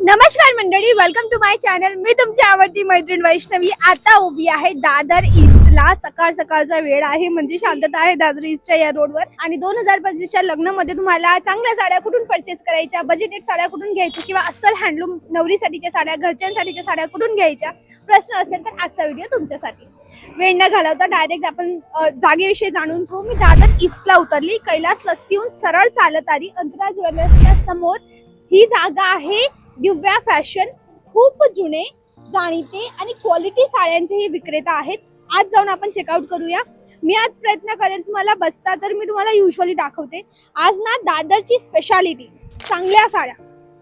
नमस्कार मंडळी, welcome to my channel. मी तुमची आवडती मैत्रीण वैष्णवी आता उभी आहे दादर ईस्टला. सकाळ सकाळचा वेळ आहे, म्हणजे शांतता आहे दादर ईस्टच्या या रोडवर. आणि 2025च्या लग्नामध्ये तुम्हाला चांगल्या साड्या कुठून परचेस करायच्या, बजेटेड साड्या कुठून घ्यायच्या किंवा अस्सल हँडलूम नवरीसाठीच्या साड्या, घरच्यांसाठीच्या साड्या कुठून घ्यायच्या प्रश्न असेल तर आजचा व्हिडिओ तुमच्यासाठी. वेळ न घालवता डायरेक्ट आपण जागेविषयी जाणून घेऊ. मी दादर ईस्टला उतरली. कैलास लस्सीहून सरळ चालत आली. अंतरा ज्वेलर्सच्या समोर ही जागा आहे. दिव्या फॅशन खूप जुने, जाणीते आणि क्वालिटी साड्यांचेही विक्रेता आहेत. आज जाऊन आपण चेकआउट करूया. मी आज प्रयत्न करेल तुम्हाला बसता तर मी तुम्हाला युजली दाखवते. आज ना दादरची स्पेशालिटी चांगल्या साड्या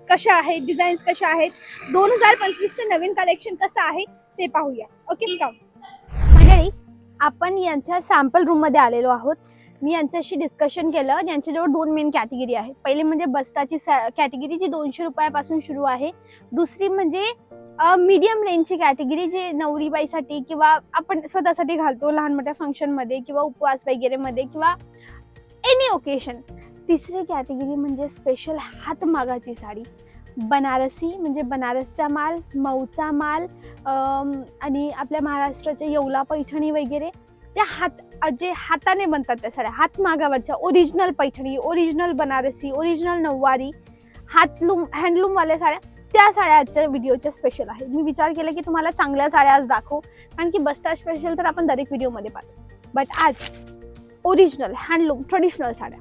कशा आहेत, डिझाईन्स कशा आहेत, 2025चे नवीन कलेक्शन कसं आहे ते पाहूया. ओके का मंडळी, आपण यांच्या सॅम्पल रूम मध्ये आलेलो आहोत. मी यांच्याशी डिस्कशन केलं. यांच्याजवळ दोन मेन कॅटेगरी आहेत. पहिली म्हणजे बस्ताची कॅटेगरी जी 200 रुपयापासून सुरू आहे. दुसरी म्हणजे मीडियम रेंजची कॅटेगरी जी नवरीबाईसाठी किंवा आपण स्वतःसाठी घालतो लहान मोठ्या फंक्शन मध्ये किंवा उपवास वगैरे मध्ये किंवा एनी ओकेशन. तिसरी कॅटेगरी म्हणजे स्पेशल हातमागाची साडी, बनारसी म्हणजे बनारसचा माल, मऊचा माल आणि आपल्या महाराष्ट्राच्या येवला पैठणी वगैरे जे हाताने बनतात त्या साड्या, हातमागावरच्या original Paithani, original Banarasi, original नऊवारी, हँडलूम वाल्या साड्या, त्या साड्या आजच्या व्हिडिओच्या स्पेशल आहेत. मी विचार केला की तुम्हाला चांगल्या साड्या आज दाखवू, कारण की बस्ता स्पेशल तर आपण दरेक व्हिडिओमध्ये पाहतो, बट आज ओरिजिनल हँडलूम ट्रेडिशनल साड्या.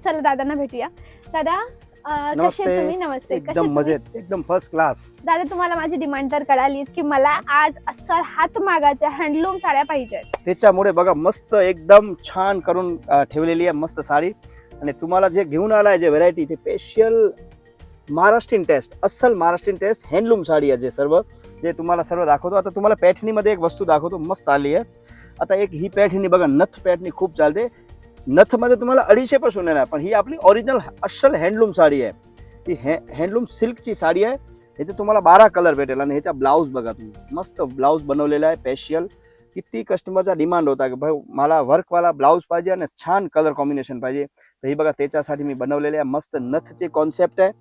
चला दादांना भेटूया. दादा कसे तुम्ही? नमस्ते. एकदम मजेत, एकदम फर्स्ट क्लास. दादा, तुम्हाला माझी डिमांड तर कळालीच की मला आज अस्सल हातमागाच्या हँडलूम साड्या पाहिजे. त्याच्यामुळे बघा मस्त एकदम छान करून ठेवलेली आहे मस्त साडी. आणि तुम्हाला जे घेऊन आलाय जे व्हरायटी ते स्पेशल महाराष्ट्रीयन टेस्ट, अस्सल महाराष्ट्रीयन टेस्ट हँडलूम साडी आहे. जे तुम्हाला सर्व दाखवतो. आता तुम्हाला पॅठणीमध्ये एक वस्तू दाखवतो, मस्त आली आहे. आता एक ही पॅठणी बघा, नथ पॅठणी खूप चालते. नथ मध्ये तुम्हाला 250 पासून येणार, पण ही आपली ओरिजिनल अस्सल हँडलूम साडी आहे. ही हँडलूम सिल्कची साडी आहे. ह्याचे तुम्हाला 12 कलर भेटेल. आणि ह्याचा ब्लाऊज बघा तुम्ही, मस्त ब्लाऊज बनवलेला आहे स्पेशल. किती कस्टमरचा डिमांड होता की भाई मला वर्कवाला ब्लाऊज पाहिजे आणि छान कलर कॉम्बिनेशन पाहिजे, तर ही बघा त्याच्यासाठी मी बनवलेले आहे. मस्त नथचे कॉन्सेप्ट आहे.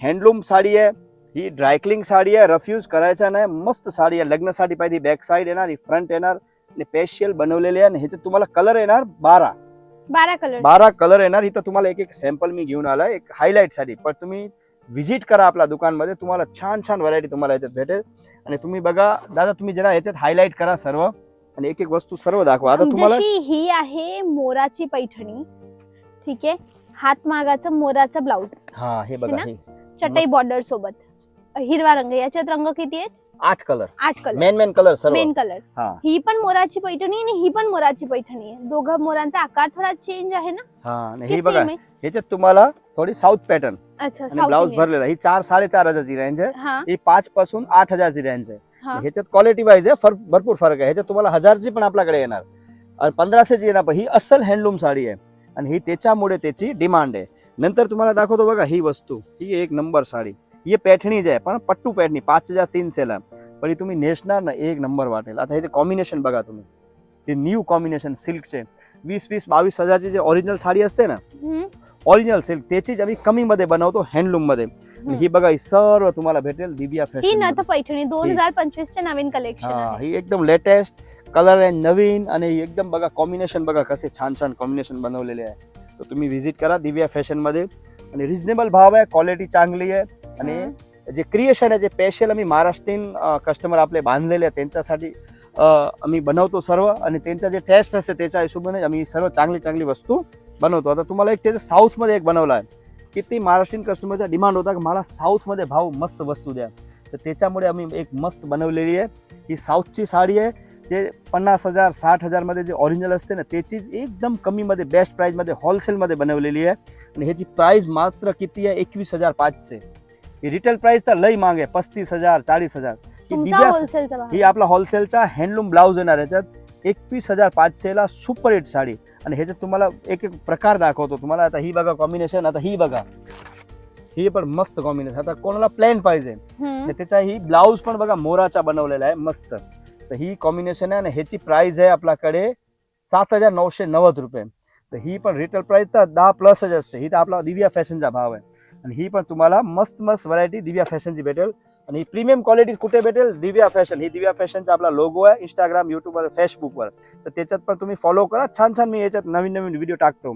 हँडलूम साडी आहे. ही ड्रायक्लिंग साडी आहे, रफ्यूज करायचा नाही. मस्त साडी आहे. लग्नासाठी पाहिजे. बॅक साईड येणार, ही फ्रंट येणार आणि स्पेशल बनवलेले आहे. आणि ह्याचे तुम्हाला कलर येणार 12 कलर येणार. इथं तुम्हाला एक सॅम्पल मी घेऊन आलाय एक हायलाइट साठी, पण तुम्ही व्हिजिट करा आपल्या दुकानमध्ये, तुम्हाला छान छान व्हरायटी तुम्हाला याच्यात भेटेल. आणि तुम्ही बघा दादा, तुम्ही जरा याच्यात हायलाइट करा सर्व आणि एक वस्तू सर्व दाखवा. आता तुम्हाला ही आहे मोराची पैठणी, ठीक आहे. हातमागाचं मोराचं ब्लाऊज, हा हे बघा, हे चटई बॉर्डर सोबत हिरवा रंग. याच्यात रंग किती आहेत? 8 कलर मेन कलर सर्व. Main colour. ही पण मोराची पैठणी आणि ही पण मोराची पैठणी आहे. दोघं मोरांचा आकार थोडा चेंज आहे ना. हा, हे बघा ह्याच्यात तुम्हाला थोडी साऊथ पॅटर्न अच्छा आणि ब्लाऊज भरलेला. ही 4-4.5 रेंज आहे. ही 5 पासून 8,000ची रेंज आहे. ह्याच्यात क्वालिटी वाईज आहे भरपूर फरक आहे. ह्याच्यात तुम्हाला 1000ची पण आपल्याकडे येणार आणि 1500ची येणार, पण ही अस्सल हँडलूम साडी आहे आणि ही त्याच्यामुळे त्याची डिमांड आहे. नंतर तुम्हाला दाखवतो बघा ही वस्तू, ही एक नंबर साडी. ही पॅठणी जी आहे पण पट्टू पॅठणी 5300 ला, पण ही तुम्ही नेसणार ना एक नंबर वाटेल. आता ह्याचे कॉम्बिनेशन बघा तुम्ही, ते न्यू कॉम्बिनेशन सिल्कचे 20-22,000ची जे ओरिजिनल साडी असते ना, ओरिजिनल सिल्क त्याचीच आम्ही कमी मध्ये बनवतो हँडलूम मध्ये. ही बघा ही सर्व तुम्हाला भेटेल दिव्या फॅशन. ही नथ पैठणी 2025चे नवीन कलेक्शन आहे. ही एकदम लेटेस्ट कलर आहे, नवीन. आणि एकदम बघा कॉम्बिनेशन बघा कसे छान छान कॉम्बिनेशन बनवलेले आहे. तर तुम्ही व्हिजिट करा दिव्या फॅशन मध्ये. आणि रिझनेबल भाव आहे, क्वालिटी चांगली आहे. आणि जे क्रिएशन आहे, जे स्पेशल आम्ही महाराष्ट्रीयन कस्टमर आपले बांधलेले आहेत त्यांच्यासाठी आम्ही बनवतो सर्व. आणि त्यांचा जे टेस्ट असते त्याच्या हिशोबाने आम्ही सर्व चांगली वस्तू बनवतो. आता तुम्हाला एक त्याचं साऊथ मध्ये एक बनवला आहे. किती महाराष्ट्रीयन कस्टमरचा डिमांड होता की मला साऊथ मध्ये भाव मस्त वस्तू द्या, तर त्याच्यामुळे आम्ही एक मस्त बनवलेली आहे. ही साऊथची साडी आहे. जे 50,000-60,000 मध्ये जे ओरिजिनल असते ना त्याचीच एकदम कमी मध्ये बेस्ट प्राइस मध्ये होलसेल मध्ये बनवलेली आहे. आणि ह्याची प्राइस मात्र किती आहे? 21,500. ही रिटेल प्राइस तर लई माग आहे, 35,000 40,000. ही आपला होलसेलचा हँडलूम ब्लाऊज येणार. याच्यात 21,500 ला सुपर हिट साडी. आणि ह्याच्यात तुम्हाला एक प्रकार दाखवतो तुम्हाला. आता ही बघा कॉम्बिनेशन. आता ही बघा, ही पण मस्त कॉम्बिनेशन. आता कोणाला प्लॅन पाहिजे त्याचा ही ब्लाऊज पण बघा मोराचा बनवलेला आहे मस्त. तर ही कॉम्बिनेशन आहे आणि ह्याची प्राइस आहे आपल्याकडे 7,990 रुपये. तर ही पण रिटेल प्राइस तर 10+ असते. ही तर आपला दिव्या फॅशनचा भाव आहे. आणि ही पण तुम्हाला मस्त मस्त व्हरायटी दिव्या फॅशनची भेटेल. आणि प्रीमियम क्वालिटी कुठे भेटेल? दिव्या फॅशन. ही दिव्या फॅशनचा आपला लोगो आहे इंस्टाग्राम, युट्यूबवर, फेसबुकवर. तर त्याच्यात पण तुम्ही फॉलो करा. छान छान मी याच्यात नवीन नवीन व्हिडिओ टाकतो.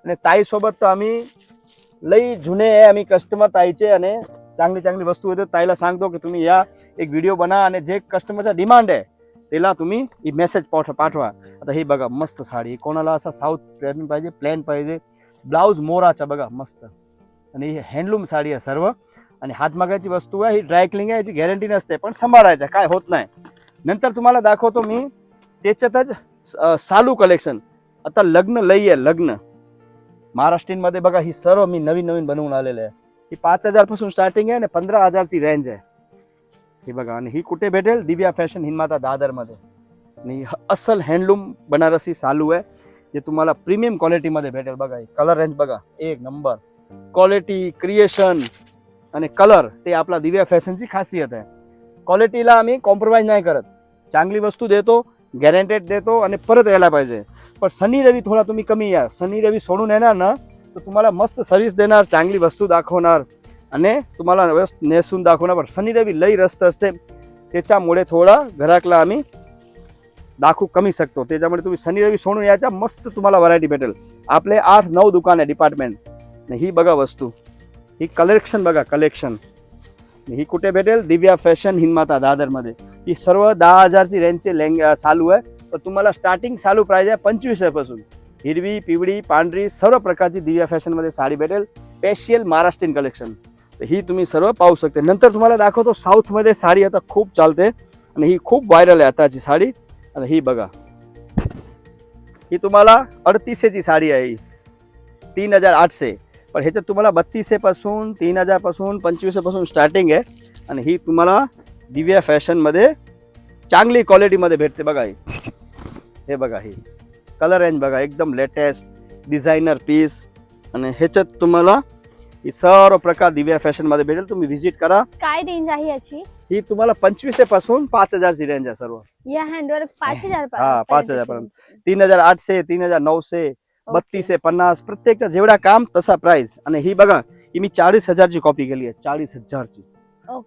आणि ताईसोबत तर आम्ही लई जुने आहे, आम्ही कस्टमर ताईचे, आणि चांगली चांगली वस्तू होते. ताईला सांगतो की तुम्ही या, एक व्हिडिओ बना, आणि जे कस्टमरचा डिमांड आहे त्याला तुम्ही मेसेज पाठवा. आता ही बघा मस्त साडी, कोणाला असा साऊथ पॅटर्न पाहिजे, प्लेन पाहिजे, ब्लाऊज मोराचा बघा मस्त. आणि ही हँडलूम साडी आहे सर्व, आणि हातमागाची वस्तू आहे. ही ड्राय क्लिंग आहे, याची गॅरंटी नसते, पण सांभाळायचं काय होत नाही. नंतर तुम्हाला दाखवतो मी त्याच्यातच सालू कलेक्शन. आता लग्न लई आहे, लग्न महाराष्ट्रीयन मध्ये बघा, ही सर्व मी नवीन नवीन बनवून आलेले आहे. ही 5,000 पासून स्टार्टिंग आहे आणि 15,000ची रेंज आहे. हे बघा, आणि ही कुठे भेटेल? दिव्या फॅशन हिंदमाता दादर मध्ये. आणि अस्सल हँडलूम बनारसी सालू आहे, जे तुम्हाला प्रीमियम क्वालिटी मध्ये भेटेल. बघा कलर रेंज बघा, एक नंबर क्वालिटी, क्रिएशन आणि कलर, ते आपला दिव्या फॅशनची खासियत आहे. क्वालिटीला आम्ही कॉम्प्रोमाइज नाही करत, चांगली वस्तू देतो, गॅरंटेड देतो, आणि परत यायला पाहिजे. पण शनी रवी थोडा तुम्ही कमी या, शनी रवी सोडून येणार ना तर तुम्हाला मस्त सर्व्हिस देणार, चांगली वस्तू दाखवणार, आणि तुम्हाला नेसून दाखवणार. पण शनी रवी लई रस्त असते, त्याच्यामुळे थोडा घरातला आम्ही दाखवू कमी शकतो. त्याच्यामुळे तुम्ही शनी रवी सोडून यायचा, मस्त तुम्हाला व्हरायटी भेटेल. आपले 8-9 दुकान आहे डिपार्टमेंट. ही बघा वस्तू, ही कलेक्शन बघा, कलेक्शन. ही कुठे भेटेल? दिव्या फॅशन हिंदमाता दादरमध्ये. ही सर्व 10,000ची रेंजचे सालू आहे. तर तुम्हाला स्टार्टिंग सालू प्राइस आहे 25,000 पासून. हिरवी, पिवळी, पांढरी सर्व प्रकारची दिव्या फॅशनमध्ये साडी भेटेल. Special Maharashtrian collection. तर ही तुम्ही सर्व पाहू शकते. नंतर तुम्हाला दाखवतो साऊथमध्ये साडी आता खूप चालते, आणि ही खूप व्हायरल आहे आताची साडी. आता ही बघा, ही तुम्हाला 3800ची साडी आहे. ही 3,800. पण ह्याच्यात तुम्हाला 3200 पासून, 3,000 पासून, 2500 पासून स्टार्टिंग आहे. आणि ही तुम्हाला दिव्या फॅशनमध्ये चांगली क्वालिटीमध्ये भेटते. बघा हे बघा, ही कलर रेंज बघा, एकदम लेटेस्ट डिझायनर पीस. आणि ह्याच्यात तुम्हाला ही सर्व प्रकार दिव्या फॅशनमध्ये भेटेल. तुम्ही व्हिजिट करा. काय रेंज आहे याची? ही तुम्हाला 2500 पासून 5,000ची रेंज आहे सर्व. या हँडवर 5,000 हा, 5,000 पर्यंत. 3,800, 3,900, 3250, प्रत्येकचा जेवढा काम तसा प्राइस. आणि ही बघा, ही मी 40,000ची कॉपी केली आहे. 40,000ची,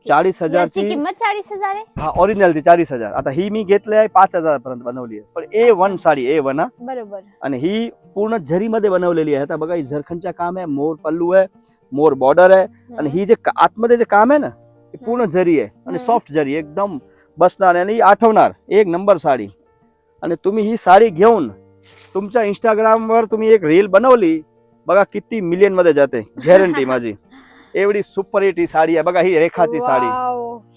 40,000ची किंमत 40,000 आहे. हा, ओरिजिनलची 40,000. आता ही मी घेतली आहे 5,000 पर्यंत बनवली आहे. पण A1 साडी, A1 हा. बरोबर. आणि ही पूर्ण झरीमध्ये बनवलेली आहे. आता बघा, ही झरखंडचं काम आहे, मोर पल्लू आहे, मोर बॉर्डर आहे. आणि ही जे आतमध्ये जे काम आहे ना, हे पूर्ण जरी आहे, आणि सॉफ्ट जरी, एकदम बसणार आणि आठवणार. एक नंबर साडी. आणि तुम्ही ही साडी घेऊन तुमच्या इंस्टाग्रामवर तुम्ही एक रील बनवली, बघा किती मिलियन मध्ये जाते, गॅरंटी माझी. एवढी सुपर हिट ही साडी आहे. बघा ही रेखाची साडी.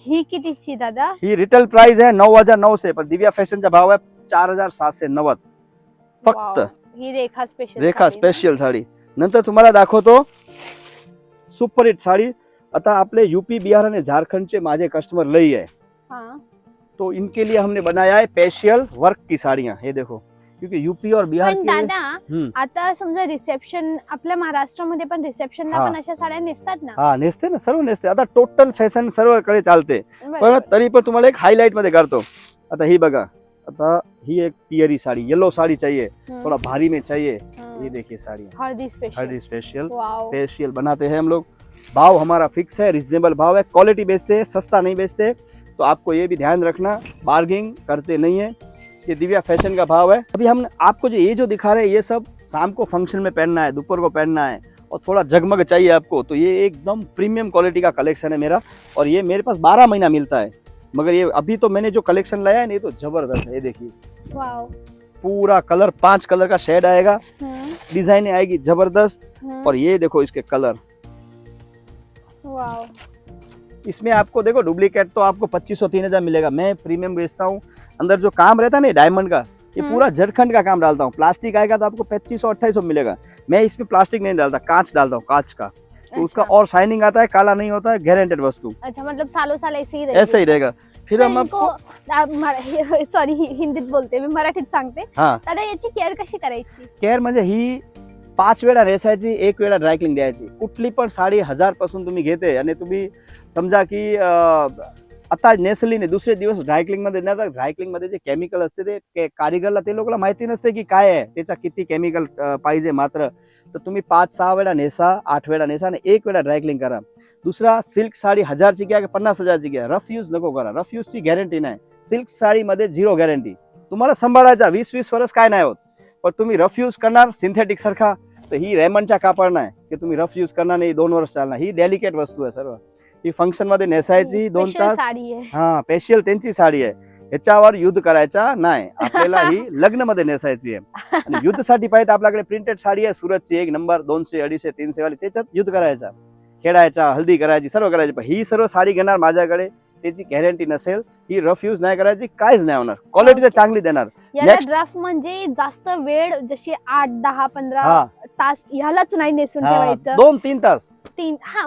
ही कितीची दादा? ही रिटेल प्राइस आहे 9,900, पण दिव्या फॅशनचा भाव आहे 4,790 फक्त. ही रेखा स्पेशल, रेखा स्पेशल साडी. नंतर तुम्हाला दाखवतो सुपर हिट साडी. आता आपले यूपी, बिहार आणि झारखंडचे माझे कस्टमर लई है, तो इनके लिए हमने बनाया है स्पेशल वर्क की साड़ियाँ. हे देखो, क्योंकि यूपी और बिहार पण के दादा, आता समजा रिसेप्शन, आपल्या महाराष्ट्रामध्ये पण रिसेप्शनला पण अशा साड्या नेसतात ना? हा, नेसते ना, सर्व नेसते. आता टोटल फॅशन सर्वकडे चालते. पण बरोबर. तरी पण तुम्हाला एक हायलाइट मध्ये करतो. आता ही बघा, आता ही एक पियरी साड़ी, येलो साड़ी चाहिए, थोड़ा भारी में चाहिए, ये देखिए साड़ी हल्दी स्पेशल. हल्दी स्पेशल. वाओ. स्पेशल बनाते हैं हम लोग. भाव हमारा फिक्स है, रिजनेबल भाव है, क्वालिटी बेचते हैं, सस्ता नहीं बेचते. तो आपको ये भी ध्यान रखना, बार्गिंग करते नहीं है. ये दिव्या फैशन का भाव है. अभी हम आपको जो दिखा रहे हैं, ये सब शाम को फंक्शन में पहनना है, दोपहर को पहनना है, और थोड़ा जगमग चाहिए आपको, तो ये एकदम प्रीमियम क्वालिटी का कलेक्शन है मेरा. और ये मेरे पास 12 महीना मिलता है. मगर ये अभी तो मैंने जो कलेक्शन लाया है, ये तो जबरदस्त है. ये देखिए, वाओ. पूरा कलर 5 कलर का शेड आएगा, डिजाइन आएगी जबरदस्त. और ये देखो इसके कलर. वाओ. इसमें आपको देखो डुप्लीकेट तो आपको 2,500-3,000 मिलेगा. मैं प्रीमियम बेचता हूँ. अंदर जो काम रहता है ना डायमंड का, ये पूरा झारखंड का काम डालता हूँ. प्लास्टिक आएगा तो आपको 2,500-2,800 मिलेगा. मैं इसमें प्लास्टिक नहीं डालता, कांच डालता हूँ, कांच का. तो उसका और शाइनिंग आता है, काला नहीं होता है, गारंटेड वस्तू. अच्छा, मतलब सालों साल ऐसे ही ऐसा ही रहेगा. फिर हम आपको, सॉरी, हिंदीत बोलते, मी मराठीत सांगते. हाँ, दादा, याची केअर कशी करायची? केअर म्हणजे ही 5 वेळा नेसायची, 1 वेळा ड्रायक्लिंग द्यायची. कुठली पण साडी 1000 पासून तुम्ही घेते, आणि तुम्ही समजा की आता नेसली नाही, दुसरे दिवस ड्रायक्लिंग मध्ये नेतात. ड्रायक्लिंग मध्ये जे केमिकल असते ते कारिगरला, ते लोकांना माहिती नसते की काय आहे, त्याचा किती केमिकल पाहिजे मात्र. तर तुम्ही 5-6 वेळा नेसा, 8 वेळा नेसा आणि 1 वेळा ड्रायक्लिंग करा. दुसरा, सिल्क साडी 1000ची घ्या की 50,000ची घ्या, रफ यूज नको करा. रफ यूजची गॅरंटी नाही. सिल्क साडीमध्ये 0 गॅरंटी. तुम्हाला सांभाळायचा 20-20 वर्ष काय नाही होत. पण तुम्ही रफ यूज करणार सिंथेटिक सारखा, तर ही रेमंडच्या कापड नाही की तुम्ही रफ यूज करणार नाही 2 वर्ष चालणार. ही डेलिकेट वस्तू आहे सर्व. ही फंक्शन मध्ये नेसायची 2 Special तास. साडी आहे. हा, स्पेशल त्यांची साडी आहे. ह्याच्यावर युद्ध करायचा नाही. आपल्याला ही लग्न मध्ये नेसायची आहे. आणि युद्धसाठी पाहिजे आपल्याकडे प्रिंटेड साडी आहे सुरतची 1 नंबर 200, 250, 300 वाली. त्याच्यात युद्ध करायचा, खेळायचा, हल्दी करायची, सर्व करायची. पण ही सर्व साडी घेणार माझ्याकडे, त्याची गॅरंटी नसेल. ही रफ यूज नाही करायची, काहीच नाही होणार. क्वालिटी तर चांगली देणार. याला Next. ड्राफ्ट म्हणजे जास्त वेळ जशी 8, 10, 15 हा. तास ह्यालाच नाही नेसून हा, ठेवायचं. 2-3 तास.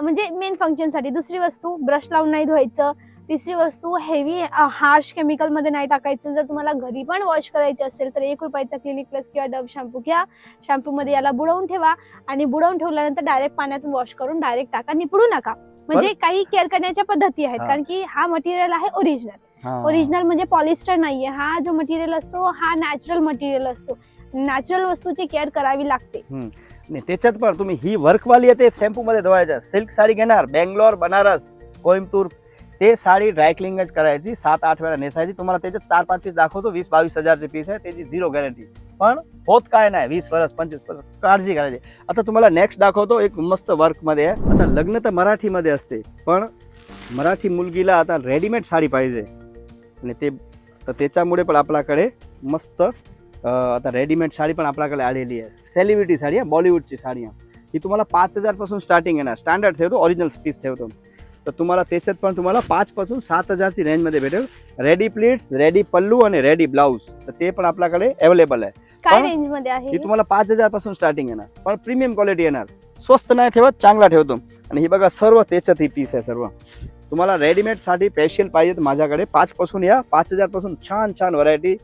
म्हणजे मेन फंक्शन साठी. दुसरी वस्तू, ब्रश लावून नाही धुवायचं. तिसरी वस्तू, हेवी हार्श केमिकल मध्ये नाही टाकायचं. जर तुम्हाला घरी पण वॉश करायचे असेल तर 1 रुपयाचा क्लिनिक प्लस किंवा डव शॅम्पू घ्या. शॅम्पू मध्ये याला बुडवून ठेवा आणि बुडवून ठेवल्यानंतर डायरेक्ट पाण्यातून वॉश करून डायरेक्ट टाका, निपडू नका. म्हणजे काही केअर करण्याच्या पद्धती आहेत. हा. कारण की हा मटेरियल आहे ओरिजिनल. हा. ओरिजिनल म्हणजे पॉलिस्टर नाहीये. हा जो मटेरियल असतो हा नॅचरल मटेरियल असतो. नॅचरल वस्तूची केअर करावी लागते. नाही, त्याच्यात पण तुम्ही ही वर्कवाली येते शॅम्पू मध्ये धुवायच्या. सिल्क साडी घेणार, बेंगलोर, बनारस, कोइंबतूर, ते साडी ड्रायक्लिंगच करायची, 7-8 वेळा नेसायची. तुम्हाला त्याच्यात 4-5 पीस दाखवतो, 20-22 हजारचे पीस आहे. त्याची 0 गॅरंटी. पण होत काय नाही, 20 वर्ष 25 वर्ष काळजी करायची. आता तुम्हाला नेक्स्ट दाखवतो एक मस्त वर्क मध्ये आहे. आता लग्न तर मराठीमध्ये असते, पण मराठी मुलगीला आता रेडीमेड साडी पाहिजे आणि ते तर त्याच्यामुळे पण आपल्याकडे मस्त आता रेडीमेड साडी पण आपल्याकडे आलेली आहे. सेलिब्रिटी साडी आहे, बॉलिवूडची साडी आहे. ही तुम्हाला 5,000 पासून स्टार्टिंग येणार. स्टँडर्ड ठेवतो, ओरिजिनल पीस ठेवतो. तर तुम्हाला त्याच्यात पण तुम्हाला 5 पासून 7,000ची रेंजमध्ये भेटेल. रेडी प्लीट्स, रेडी पल्लू आणि रेडी ब्लाऊज, तर ते पण आपल्याकडे अवेलेबल आहे. काय पण रेंज मध्ये आहे? ही तुम्हाला 5,000 पासून स्टार्टिंग येणार, पण प्रीमियम क्वालिटी येणार. स्वस्त नाही ठेवत, चांगला ठेवतो. आणि ही बघा सर्व त्याच्यात ही पीस आहे सर्व. तुम्हाला रेडीमेड साठी स्पेशल पाहिजे तर माझ्याकडे 5 पासून या, 5,000 पासून छान छान व्हरायटी.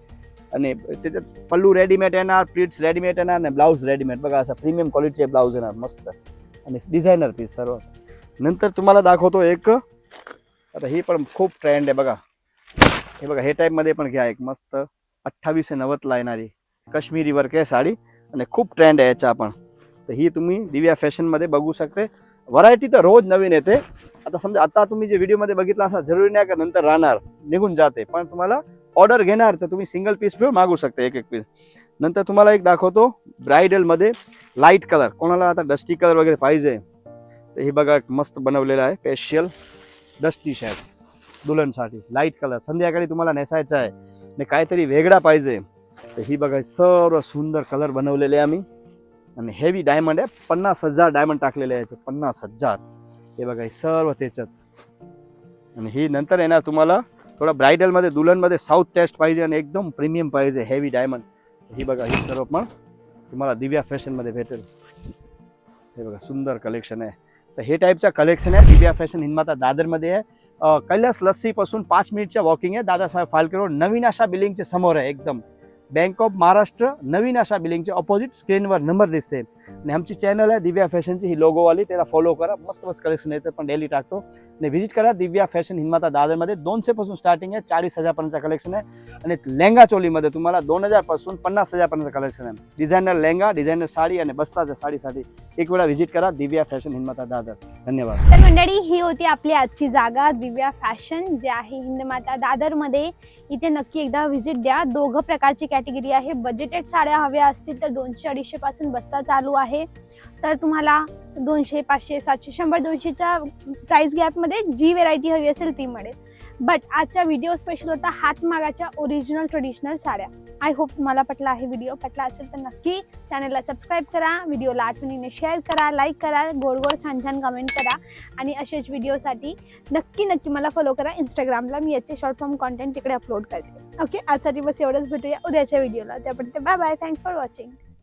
आणि त्याच्यात पल्लू रेडीमेड येणार, प्लीट्स रेडीमेड येणार आणि ब्लाऊज रेडीमेड. बघा असं प्रीमियम क्वालिटीचे ब्लाऊज येणार मस्त आणि डिझायनर पीस सर्व. नंतर तुम्हाला दाखवतो एक, आता ही पण खूप ट्रेंड आहे बघा. हे बघा, हे टाईप मध्ये पण घ्या एक मस्त 2890ला येणारी काश्मीरी वर्क आहे साडी आणि खूप ट्रेंड आहे याच्या आपण. तर ही तुम्ही दिव्या फॅशन मध्ये बघू शकते. व्हरायटी तर रोज नवीन येते. आता समजा आता तुम्ही जे व्हिडिओ मध्ये बघितलं असं जरुरी नाही का नंतर राहणार, निघून जाते. पण तुम्हाला ऑर्डर घेणार तर तुम्ही सिंगल पीस पण मागू शकता, एक पीस. नंतर तुम्हाला एक दाखवतो ब्रायडल मध्ये लाईट कलर. कोणाला आता डस्टी कलर वगैरे पाहिजे तर हे बघा मस्त बनवलेलं आहे स्पेशल डस्टी शर्ट दुल्हनसाठी. लाईट कलर संध्याकाळी तुम्हाला नेसायचा आहे आणि काहीतरी वेगळा पाहिजे तर ही बघा सर्व सुंदर कलर बनवलेले आहे आम्ही. आणि हेवी डायमंड आहे, 50,000 डायमंड टाकलेले आहे, 50,000. हे बघा हे सर्व त्याच्यात. आणि ही नंतर येणार तुम्हाला थोडा ब्रायडल मध्ये दुल्हन मध्ये साऊथ टेस्ट पाहिजे आणि एकदम प्रीमियम पाहिजे हेवी डायमंड. ही बघा ही सर्व पण तुम्हाला दिव्या फॅशन मध्ये भेटेल. हे बघा सुंदर कलेक्शन आहे. तर हे टाईपचा कलेक्शन आहे दिव्या फॅशन हिंदमाता दादरमध्ये आहे. कैलास लस्सी पासून 5 मिनिटच्या वॉकिंग आहे. दादासाहेब फाळके रोड, नवीन आशा बिल्डिंगच्या समोर आहे एकदम. बँक ऑफ महाराष्ट्र नवीन आशा बिल्डिंगच्या ऑपोजिट स्क्रीनवर नंबर दिसते. आणि आमची चॅनल आहे दिव्या फॅशनची, ही लोगोवाली, त्याला फॉलो करा. मस्त मस्त कलेक्शन आहे, पण डेली टाकतो. आणि व्हिजिट करा दिव्या फॅशन हिंदमाता दादरमध्ये. 200 पासून स्टार्टिंग आहे, 40,000 पर्यंतचा कलेक्शन आहे. आणि लेंगा चोलीमध्ये तुम्हाला 2,000 पासून 50,000 पर्यंत कलेक्शन आहे. डिझायनर लेंगा, डिझायनर साडी आणि बस्ताच्या साडीसाठी एक वेळा व्हिजिट करा दिव्या फॅशन हिंदमाता दादर. धन्यवाद. तर मंडळी, ही होती आपली आजची जागा, दिव्या फॅशन जे आहे हिंदमाता दादरमध्ये. इथे नक्की एकदा व्हिजिट द्या. दोघं प्रकारची कॅटेगरी आहे. बजेटेड साड्या हव्या असतील तर 200-250 पासून बस्ता चालू आहे. तर तुम्हाला 200, 500, 700, 100, 200च्या प्राइस गॅपमध्ये जी व्हेरायटी हवी असेल ती मिळेल. बट आजचा व्हिडिओ स्पेशल होता हातमागाच्या ओरिजिनल ट्रेडिशनल साड्या. आय होप तुम्हाला पटला आहे व्हिडिओ. पटला असेल तर नक्की चॅनलला सबस्क्राईब करा, व्हिडिओला आठवणीने शेअर करा, लाईक करा, गोड गोड छान छान कमेंट करा. आणि असेच व्हिडिओसाठी नक्की मला फॉलो करा इंस्टाग्रामला. मी याचे शॉर्ट फॉर्म कॉन्टेंट तिकडे अपलोड करते. ओके, आजचा दिवस एवढंच. भेटूया उद्याच्या व्हिडिओला. त्यापर्यंत bye bye. Thanks for watching.